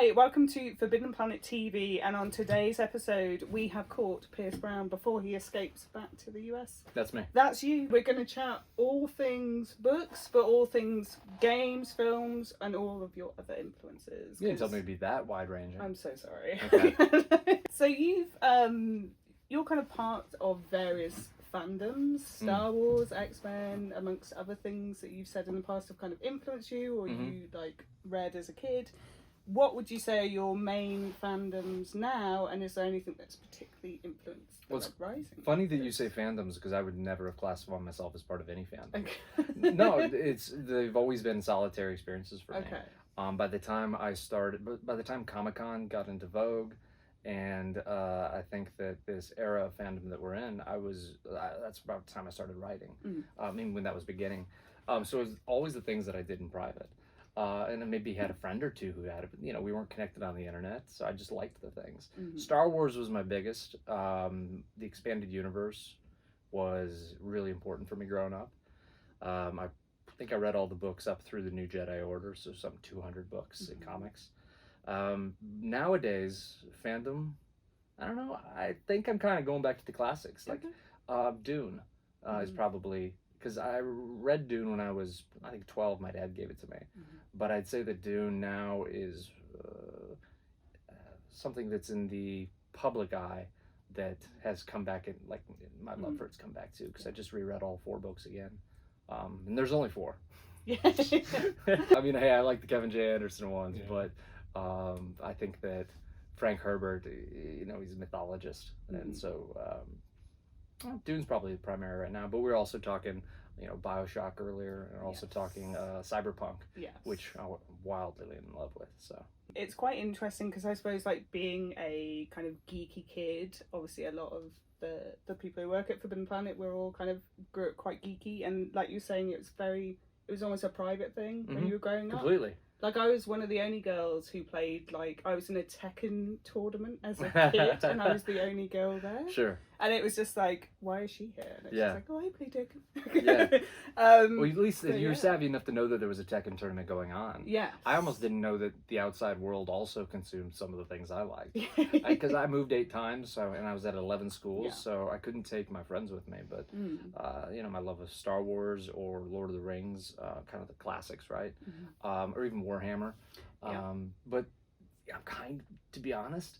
Hi, welcome to Forbidden Planet TV, and on today's episode we have caught Pierce Brown before he escapes back to the US. That's me. That's you. We're going to chat all things books, but all things games, films, and all of your other influences. You didn't tell me to be that wide ranging. I'm so sorry. Okay. So you're kind of part of various fandoms, Star Wars, X-Men, amongst other things that you've said in the past have kind of influenced you, or you like read as a kid. What would you say are your main fandoms now, and is there anything that's particularly influenced rising? Funny that you say fandoms, because I would never have classified myself as part of any fandom. Okay. No, they've always been solitary experiences for me. Okay. By the time Comic-Con got into vogue, and I think that this era of fandom that we're in, that's about the time I started writing. I mean, when that was beginning. So it was always the things that I did in private. And I maybe had a friend or two who had it, but we weren't connected on the internet, so I just liked the things. Star Wars was my biggest. The expanded universe was really important for me growing up. I think I read all the books up through the New Jedi Order, so some 200 books in comics. Nowadays, fandom, I don't know, I think I'm kind of going back to the classics. Like Dune is probably, because I read Dune when I was, I think, 12. My dad gave it to me. But I'd say that Dune now is something that's in the public eye that has come back, and like my love for it's come back too, because I just reread all 4 books again. And there's only 4. Yeah. I mean, hey, I like the Kevin J. Anderson ones, but I think that Frank Herbert, he's a mythologist. And so Dune's probably the primary right now, but we're also talking BioShock earlier, and also talking Cyberpunk, which I'm wildly in love with. So it's quite interesting, because I suppose, like, being a kind of geeky kid, obviously a lot of the people who work at Forbidden Planet, we're all kind of grew up quite geeky, and like you're saying, it was almost a private thing when you were growing up. Completely. Like, I was one of the only girls who played, like, I was in a Tekken tournament as a kid, and I was the only girl there. Sure. And it was just like, why is she here? And it's just like, oh, I play Tekken. Yeah. Well, at least you were savvy enough to know that there was a Tekken tournament going on. Yeah. I almost didn't know that the outside world also consumed some of the things I liked. Because I moved 8 times, and I was at 11 schools, so I couldn't take my friends with me. But, my love of Star Wars or Lord of the Rings, kind of the classics, right? Or even Warhammer. But to be honest,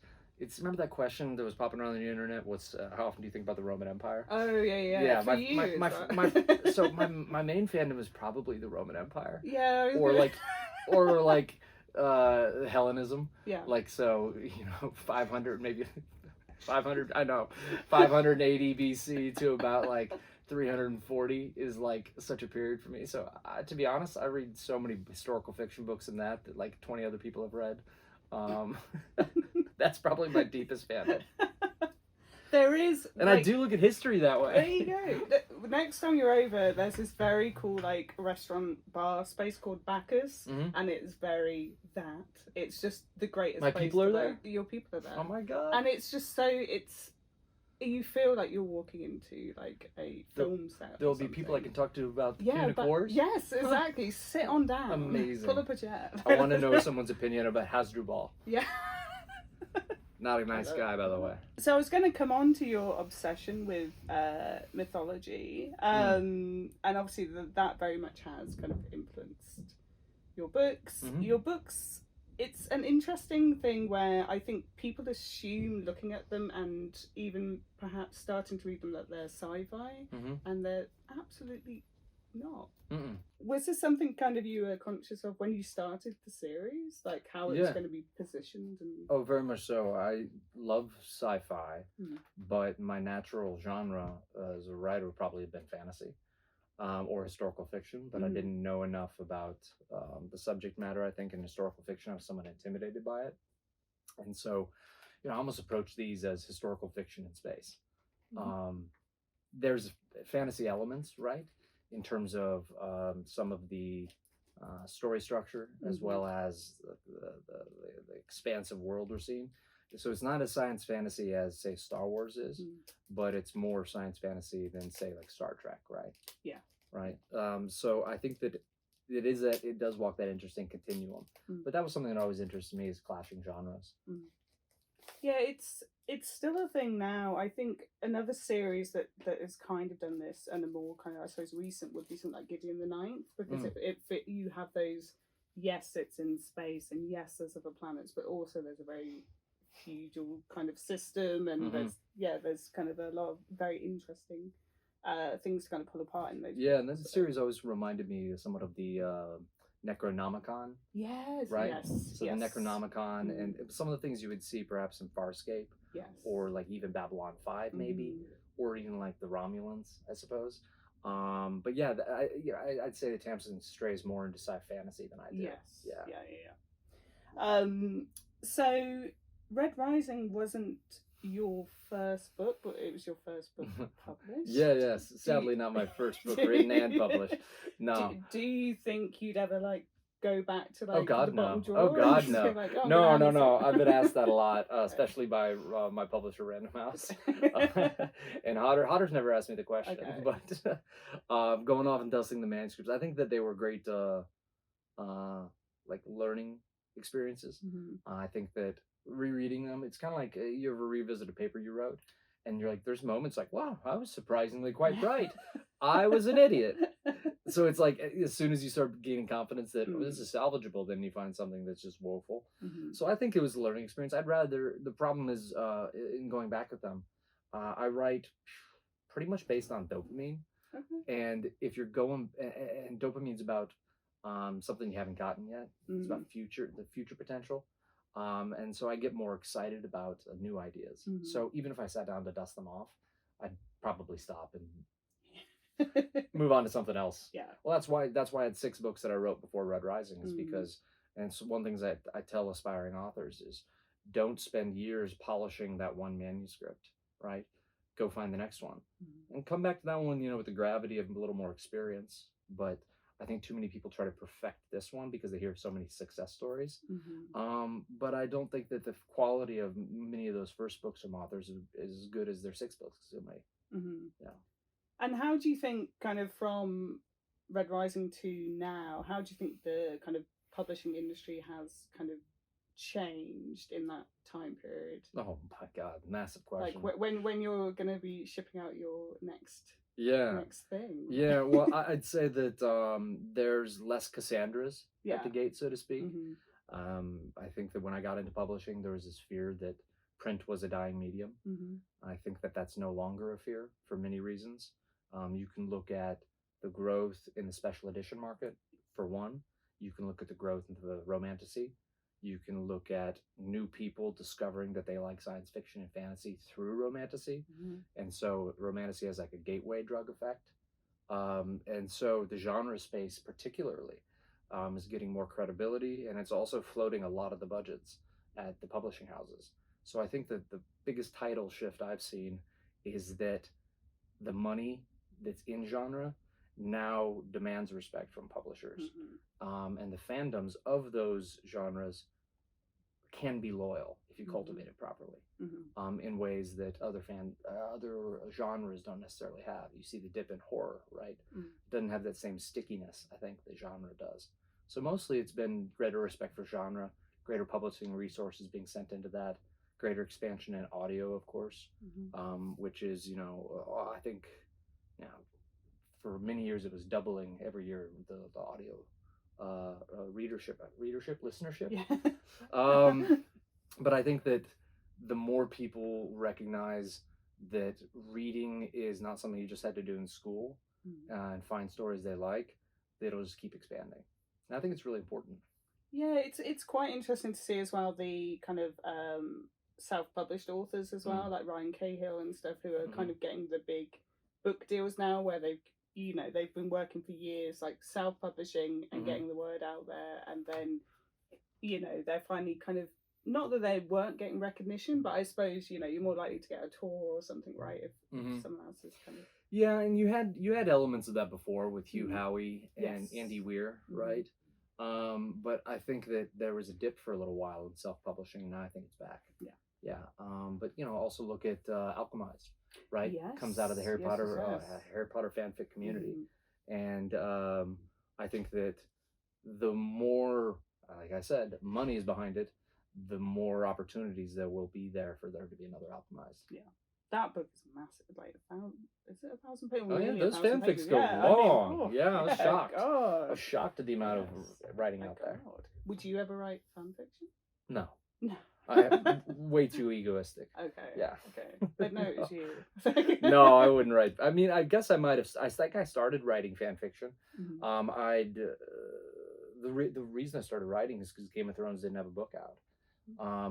remember that question that was popping around on the internet? How often do you think about the Roman Empire? Oh yeah. Yeah, For so my main fandom is probably the Roman Empire. Yeah. Or like Hellenism. Yeah. Like, so 500 maybe 500. I know 580 BC to about like 340 is like such a period for me. So to be honest, I read so many historical fiction books in that like 20 other people have read. That's probably my deepest fandom. There is, and I do look at history that way. There you go. Next time you're over, there's this very cool like restaurant bar space called Bacchus, and it's very that. It's just the greatest. My place people are there. Your people are there. Oh my god! And it's just so you feel like you're walking into like a film set. There'll be people I can talk to about the Punic Wars. Yes, exactly. Sit on down. Amazing. Pull up a chair. I want to know someone's opinion about Hasdrubal. Yeah. Not a nice guy, by the way. So I was going to come on to your obsession with mythology, and obviously that very much has kind of influenced your books. Your books, it's an interesting thing where I think people assume, looking at them and even perhaps starting to read them, that they're sci-fi, and they're absolutely not. Was this something kind of you were conscious of when you started the series, like how it was going to be positioned? Oh, very much so. I love sci-fi, but my natural genre as a writer would probably have been fantasy or historical fiction, but I didn't know enough about the subject matter. I think in historical fiction I was somewhat intimidated by it, and so I almost approached these as historical fiction in space. There's fantasy elements, right, in terms of some of the story structure, as well as the expansive world we're seeing. So it's not as science fantasy as, say, Star Wars is, but it's more science fantasy than, say, like Star Trek, right? Yeah. Right. So I think that it does walk that interesting continuum. Mm. But that was something that always interested me, is clashing genres. Yeah, it's still a thing now. I think another series that has kind of done this, and a more kind of, I suppose, recent, would be something like Gideon the Ninth, because you have those, yes, it's in space, and yes, there's other planets, but also there's a very feudal kind of system, and there's kind of a lot of very interesting things to kind of pull apart in those. Yeah, and the series always reminded me somewhat of the Necronomicon. Yes. Right? Yes. So the Necronomicon and some of the things you would see perhaps in Farscape. Yes. Or like even Babylon 5 maybe. Or even like the Romulans, I suppose. But yeah, I'd say that Tamsin strays more into sci fantasy than I do. Yes. Yeah. So Red Rising wasn't your first book, but it was your first book published. Yes. Sadly, not my first book written and published. No. Do you think you'd ever like go back to like oh God, the no. bottom drawer? Oh God, no. Like, no. I've been asked that a lot, especially by my publisher, Random House. And Hodder's never asked me the question, but going off and dusting the manuscripts, I think that they were great, like learning experiences. I think that rereading them, it's kind of like you ever revisit a paper you wrote, and you're like, there's moments like, wow, I was surprisingly quite bright. I was an idiot. So it's like, as soon as you start gaining confidence that this is salvageable, then you find something that's just woeful. So I think it was a learning experience. The problem is, in going back with them, I write pretty much based on dopamine. And if you're going, and dopamine's about something you haven't gotten yet. It's about the future potential. And so I get more excited about new ideas. So even if I sat down to dust them off, I'd probably stop and move on to something else. Yeah. Well, that's why I had 6 books that I wrote before Red Rising, is because, and so one thing that I tell aspiring authors is, don't spend years polishing that one manuscript, right? Go find the next one and come back to that one, with the gravity of a little more experience. But I think too many people try to perfect this one because they hear so many success stories. But I don't think that the quality of many of those first books from authors is as good as their 6 books. Yeah. And how do you think, kind of from Red Rising to now, how do you think the kind of publishing industry has kind of changed in that time period? Oh my God, massive question. Like when you're going to be shipping out your next thing. Yeah, well, I'd say that there's less Cassandras at the gate, so to speak. I think that when I got into publishing, there was this fear that print was a dying medium. I think that that's no longer a fear for many reasons. You can look at the growth in the special edition market, for one. You can look at the growth into the romantasy. You can look at new people discovering that they like science fiction and fantasy through romantasy. And so romantasy has like a gateway drug effect. And so the genre space particularly is getting more credibility, and it's also floating a lot of the budgets at the publishing houses. So I think that the biggest title shift I've seen is that the money that's in genre now demands respect from publishers. And the fandoms of those genres can be loyal if you cultivate it properly, in ways that other genres don't necessarily have. You see the dip in horror, right? It doesn't have that same stickiness, I think, the genre does. So mostly it's been greater respect for genre, greater publishing resources being sent into that, greater expansion in audio, of course, which is, I think, for many years it was doubling every year, the audio listenership. Yeah. But I think that the more people recognize that reading is not something you just had to do in school and find stories they like, it'll just keep expanding. And I think it's really important. Yeah, it's quite interesting to see as well the kind of self-published authors as well, like Ryan Cahill and stuff, who are kind of getting the big book deals now, where they've been working for years, like self-publishing and getting the word out there, and then they're finally kind of, not that they weren't getting recognition, but I suppose you're more likely to get a tour or something, right, if someone else is kind of. Yeah, and you had elements of that before with Hugh Howey and Andy Weir, right? But I think that there was a dip for a little while in self-publishing, and now I think it's back. Yeah. But also look at Alchemized, right? Yes. Comes out of the Harry Potter fanfic community, and I think that the more, like I said, money is behind it, the more opportunities there will be there for there to be another Alchemized. Yeah. That book is massive. Like, is it 1,000 pages? Oh yeah, those 1,000 fanfics pages. go Yeah, long. yeah, I was shocked. God. I was shocked at the amount of writing My out there. God. Would you ever write fan fiction? No. No. I'm way too egoistic. Okay. Yeah. Okay. But no, it's you. No, I wouldn't write. I mean, I guess I might have. I think I started writing fan fiction. Mm-hmm. The reason I started writing is because Game of Thrones didn't have a book out.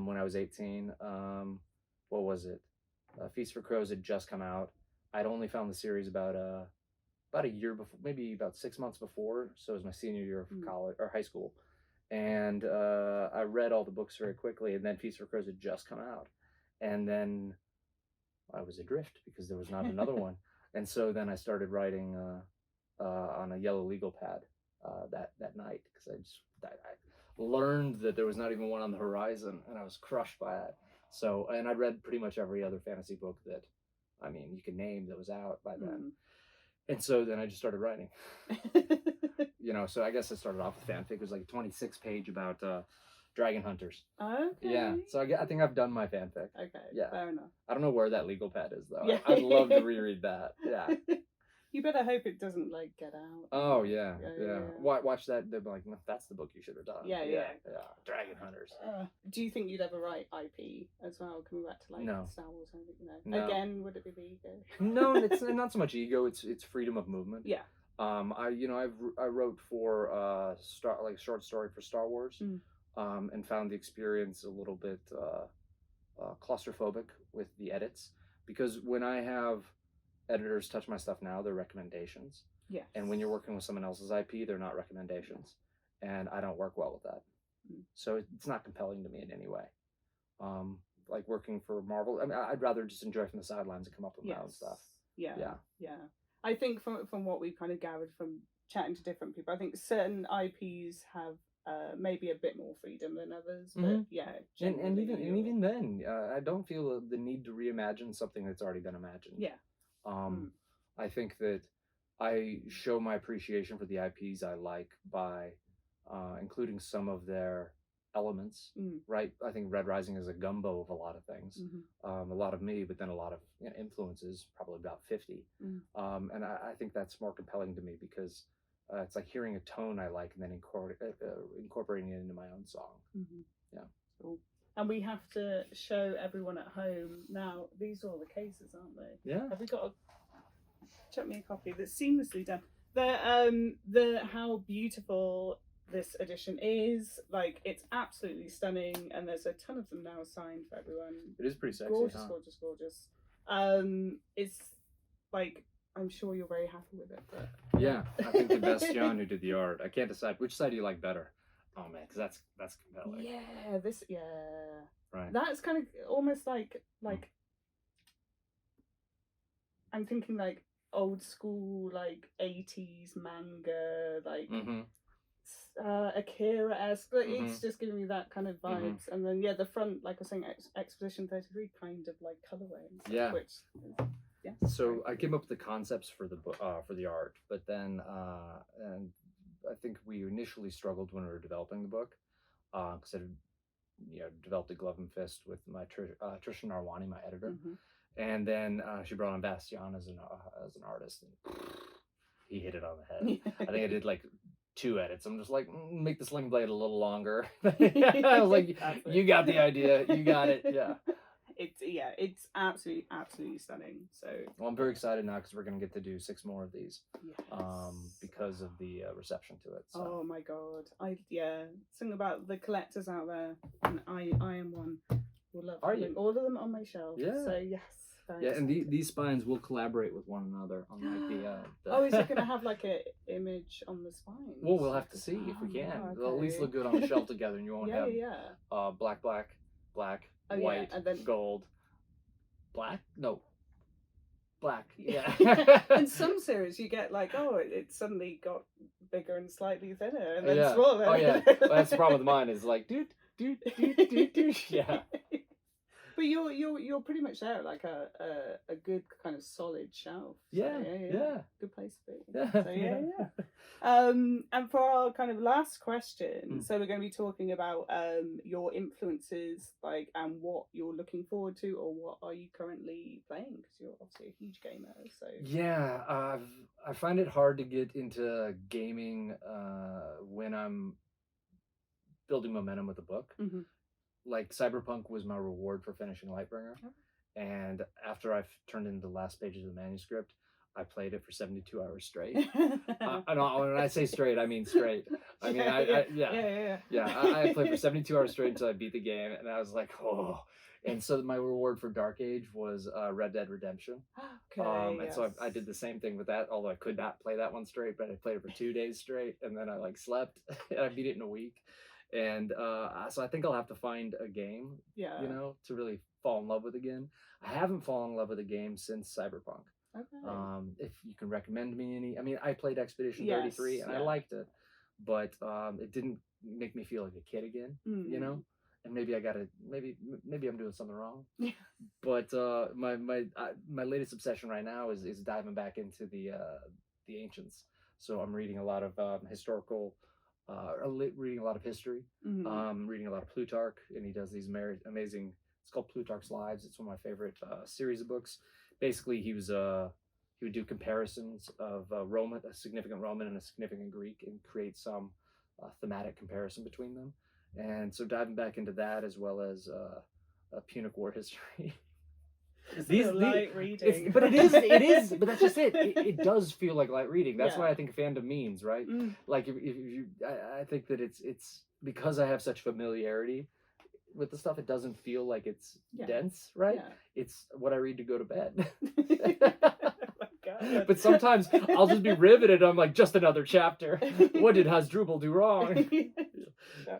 When I was 18. What was it? Feast for Crows had just come out. I'd only found the series about a year before, maybe about 6 months before. So it was my senior year of college or high school, and I read all the books very quickly. And then Feast for Crows had just come out, and then I was adrift because there was not another one. And so then I started writing on a yellow legal pad that night because I learned that there was not even one on the horizon, and I was crushed by it. So, and I read pretty much every other fantasy book that, I mean, you could name that was out by then. And so then I just started writing. So I guess I started off with fanfic. It was like a 26-page about dragon hunters. Okay. Yeah. So I think I've done my fanfic. Okay. Yeah. Fair enough. I don't know where that legal pad is though. Yeah. I'd love to reread that. Yeah. You better hope it doesn't get out. Oh yeah. Watch that. They'll be like, no, that's the book you should have done. Yeah. Dragon hunters. Do you think you'd ever write IP as well? Coming back to No. Star Wars or anything? No. Again, would it be the ego? No, it's not so much ego. It's freedom of movement. Yeah. I wrote for short story for Star Wars, and found the experience a little bit claustrophobic with the edits, because when I have editors touch my stuff now, they're recommendations. Yes. And when you're working with someone else's IP, they're not recommendations, and I don't work well with that. So it's not compelling to me in any way. Like working for Marvel, I mean, I'd rather just enjoy from the sidelines and come up with my own stuff. Yeah. I think from what we've kind of gathered from chatting to different people, I think certain IPs have maybe a bit more freedom than others. But and even then, I don't feel the need to reimagine something that's already been imagined. Yeah. I think that I show my appreciation for the IPs I like by including some of their elements, right? I think Red Rising is a gumbo of a lot of things, a lot of me, but then a lot of influences, probably about 50. And I think that's more compelling to me because it's like hearing a tone I like and then incorporating it into my own song. Yeah. Cool. And we have to show everyone at home now. These are all the cases, aren't they? Yeah. Have we got chuck me a copy that's seamlessly done? The how beautiful this edition is. Like, it's absolutely stunning, and there's a ton of them now signed for everyone. It is pretty sexy. Gorgeous. It's like, I'm sure you're very happy with it. But yeah, I think the best John who did the art. I can't decide which side do you like better. Oh man, because that's compelling. Yeah, Right. That's kind of almost like I'm thinking like old school, like 80s manga, like Akira-esque, but it's just giving me that kind of vibes. And then the front, like I was saying, Expedition 33 kind of like colorway and stuff, which is, so I came up with the concepts for the art, but then and I think we initially struggled when we were developing the book, because I developed a glove and fist with my Trisha Narwani, my editor, and then she brought on Bastian as an artist, and he hit it on the head. I think I did like 2 edits. I'm just like, make the sling blade a little longer. I was like, you got the idea, you got it. Yeah. It's absolutely stunning. So well, I'm very excited now because we're gonna get to do 6 more of these, because of the reception to it. So. Oh my god, something about the collectors out there, and I am one. Will love having all of them on my shelf. Yeah. So yes. And these spines will collaborate with one another on like the Oh, is it gonna have like an image on the spine? Well, we'll have to see if we can. Okay. They'll at least look good on the shelf together, and you won't have black, white, and then gold, black. Yeah. In some series, you get like, it suddenly got bigger and slightly thinner, and then smaller. Oh yeah, well, that's the problem with mine. Is like, dude. Yeah. But you're pretty much there, like a good kind of solid shelf. So, Yeah. Good place to be. Yeah. So yeah. And for our kind of last question, so we're going to be talking about your influences, like, and what you're looking forward to, or what are you currently playing? Because you're obviously a huge gamer. So yeah, I find it hard to get into gaming when I'm building momentum with a book. Like Cyberpunk was my reward for finishing Lightbringer, and after I've turned in the last pages of the manuscript, I played it for 72 hours straight. And when I say straight, I mean straight. I mean, I played for 72 hours straight until I beat the game, and I was like, oh. And so my reward for Dark Age was Red Dead Redemption. And so I did the same thing with that, although I could not play that one straight, but I played it for 2 days straight, and then I like slept, and I beat it in a week. And so I think I'll have to find a game, you know, to really fall in love with again. I haven't fallen in love with a game since Cyberpunk. Okay. If you can recommend me any, I mean, I played Expedition 33 and I liked it, but it didn't make me feel like a kid again, you know. And maybe I gotta, maybe I'm doing something wrong. But my latest obsession right now is diving back into the ancients. So I'm reading a lot of historical. Reading a lot of history, reading a lot of Plutarch, and he does these amazing. It's called Plutarch's Lives. It's one of my favorite series of books. Basically, he would do comparisons of a significant Roman and a significant Greek, and create some thematic comparison between them. And so diving back into that, as well as Punic War history. Light reading. But it is, but that's just it. It does feel like light reading. That's what I think fandom means, right? Like if you, I think that it's because I have such familiarity with the stuff, it doesn't feel like it's dense, right? It's what I read to go to bed. But sometimes I'll just be riveted. I'm like, just another chapter. What did Hasdrubal do wrong?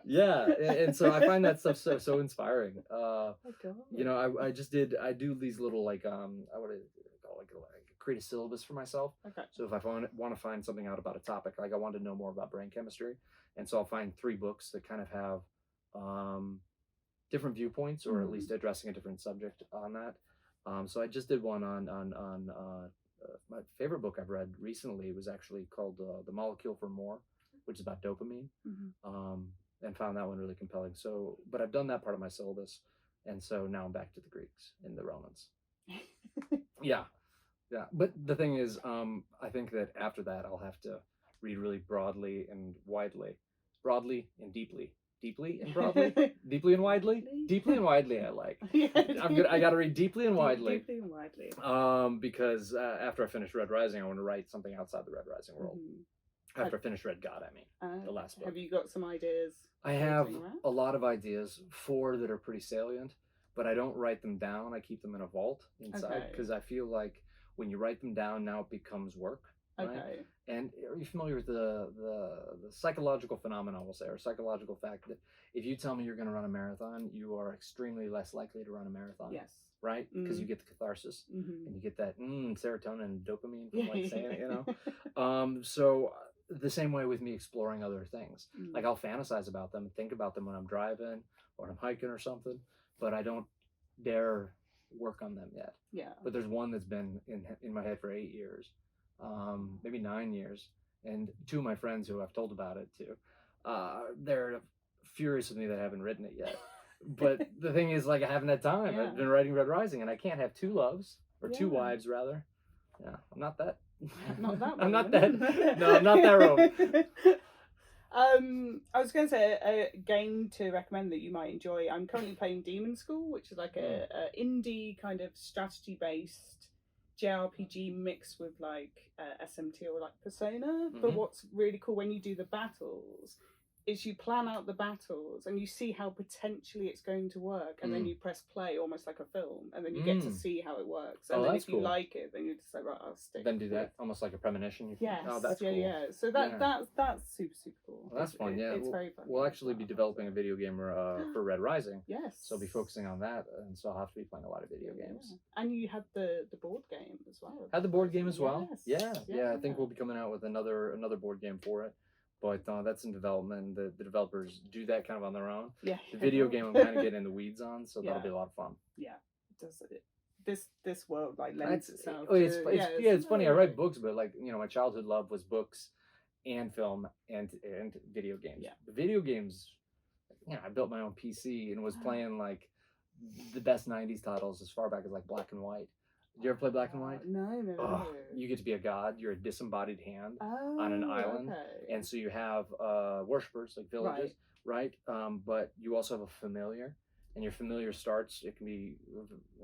And so I find that stuff so inspiring. You know, I do these little like I would call like create a syllabus for myself. Okay. So if I want to find something out about a topic, like I want to know more about brain chemistry, and so I'll find 3 books that kind of have different viewpoints, or at least addressing a different subject on that. So I just did one on my favorite book I've read recently was actually called The Molecule for More, which is about dopamine, and found that one really compelling. So, but I've done that part of my syllabus, and so now I'm back to the Greeks and the Romans. Yeah. But the thing is, I think that after that I'll have to read really broadly and widely, broadly and deeply. Deeply and broadly, deeply and widely, deeply and widely. I like. I got to read deeply and widely. Deeply and widely. Because after I finish Red Rising, I want to write something outside the Red Rising world. After I finish Red God, I mean, the last book. Have you got some ideas? I have a lot of ideas, 4 that are pretty salient, but I don't write them down. I keep them in a vault inside because I feel like when you write them down, now it becomes work. Right? Okay. And are you familiar with the psychological phenomenon, we'll say, or psychological fact that if you tell me you're going to run a marathon, you are extremely less likely to run a marathon? Yes. Right? Because you get the catharsis and you get that serotonin and dopamine from like saying it, you know? So the same way with me exploring other things. Like I'll fantasize about them, think about them when I'm driving or I'm hiking or something, but I don't dare work on them yet. Yeah. But there's one that's been in my head for 8 years. Maybe 9 years, and 2 of my friends who I've told about it to, they're furious with me that I haven't written it yet. But the thing is, like, I haven't had time. I've been writing Red Rising, and I can't have 2 loves, or 2 wives rather. Yeah, I'm not that. Not that. I'm not that. No, I'm not that Roman. I was going to say a game to recommend that you might enjoy. I'm currently playing Demon School, which is like a indie kind of strategy based JRPG mixed with like SMT or like Persona. But what's really cool when you do the battles is you plan out the battles and you see how potentially it's going to work, and then you press play almost like a film, and then you get to see how it works. And then if you like it, then you just like, right, I'll stick. Then do that almost like a premonition. Yes. Oh, that's cool. Yeah. So that's super cool. Well, that's fun. Yeah, it's very fun. We'll actually be developing a video game for Red Rising. Yes. So I'll be focusing on that, and so I'll have to be playing a lot of video games. And you had the board game as well. Had the board game as well. Yes. Yeah. I think we'll be coming out with another board game for it. But that's in development. The developers do that kind of on their own. Yeah. The video game I'm kind of getting in the weeds on, so that'll be a lot of fun. Yeah. Does it? This world like lends itself. It's funny. I write books, but like my childhood love was books, and film and video games. Yeah. The video games, I built my own PC and was playing like the best '90s titles as far back as like Black and White. Did you ever play Black and White? No. You get to be a god. You're a disembodied hand on an island, and so you have worshippers like villages, right? But you also have a familiar. And your familiar starts, it can be,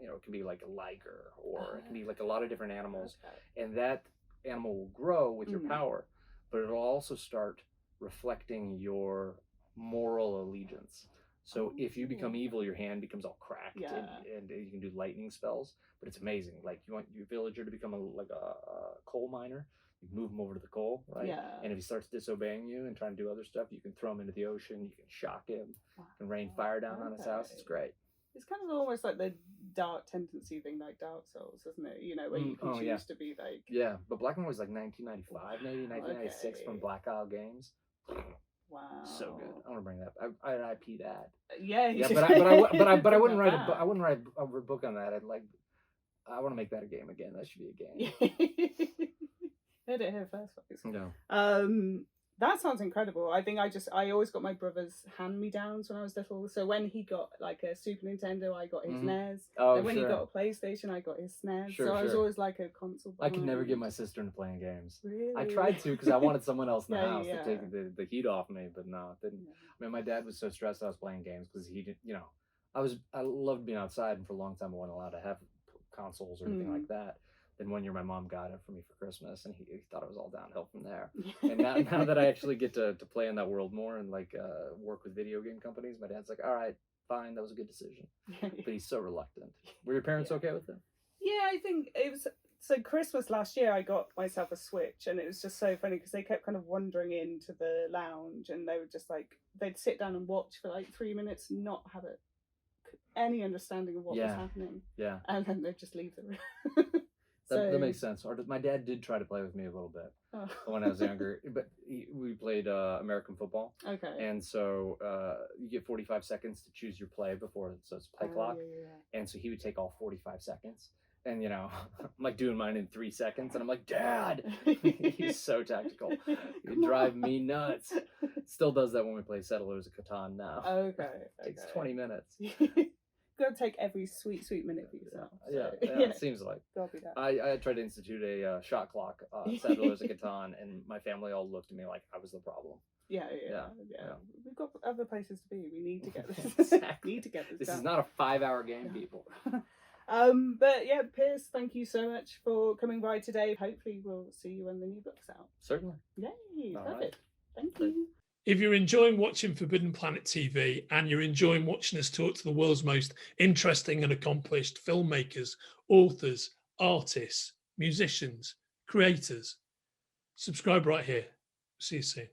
it can be like a liger, or it can be like a lot of different animals. And that animal will grow with your power, but it'll also start reflecting your moral allegiance. So if you become evil, your hand becomes all cracked, and you can do lightning spells. But it's amazing. Like you want your villager to become a coal miner, you move him over to the coal, right? Yeah. And if he starts disobeying you and trying to do other stuff, you can throw him into the ocean. You can shock him. You can rain fire down on his house. It's great. It's kind of almost like the dark tendency thing, like Dark Souls, isn't it? Where you can choose to be like. Yeah, but Black and White was like 1995, maybe 1996 from Black Isle Games. Wow. So good. I want to bring that. I'd IP that. Yeah. But I wouldn't write I wouldn't write a book on that. I want to make that a game again. That should be a game. Heard it here first, please. No. That sounds incredible. I think I always got my brother's hand-me-downs when I was little. So when he got like a Super Nintendo, I got his NES. And when he got a PlayStation, I got his SNES. So I was always like a console. I could never get my sister into playing games. Really? I tried to because I wanted someone else in the house to take the heat off me, but no, it didn't. I mean, my dad was so stressed I was playing games because he didn't. I loved being outside, and for a long time I wasn't allowed to have consoles or anything like that. Then one year my mom got it for me for Christmas, and he thought it was all downhill from there. And now that I actually get to play in that world more and like work with video game companies, my dad's like, all right, fine, that was a good decision. But he's so reluctant. Were your parents okay with it? Yeah, I think it was. So Christmas last year, I got myself a Switch, and it was just so funny because they kept kind of wandering into the lounge, and they were just like, they'd sit down and watch for like 3 minutes, not have any understanding of what was happening. Yeah. And then they'd just leave the room. That makes sense. My dad did try to play with me a little bit when I was younger, but we played American football. Okay. And so you get 45 seconds to choose your play so it's play clock. Yeah. And so he would take all 45 seconds. And, I'm like doing mine in 3 seconds. And I'm like, Dad! He's so tactical. He'd drive me nuts. Still does that when we play Settlers of Catan now. Okay. Takes 20 minutes. Gotta take every sweet minute for yourself. So. Yeah, it seems like. I tried to institute a shot clock on Settlers of Catan, and my family all looked at me like I was the problem. Yeah. We've got other places to be. We need to get this. Exactly. This is not a 5-hour game, people. But yeah, Piers, thank you so much for coming by today. Hopefully we'll see you when the new book's out. Certainly. Yay, perfect. Thank you. If you're enjoying watching Forbidden Planet TV and you're enjoying watching us talk to the world's most interesting and accomplished filmmakers, authors, artists, musicians, creators, subscribe right here. See you soon.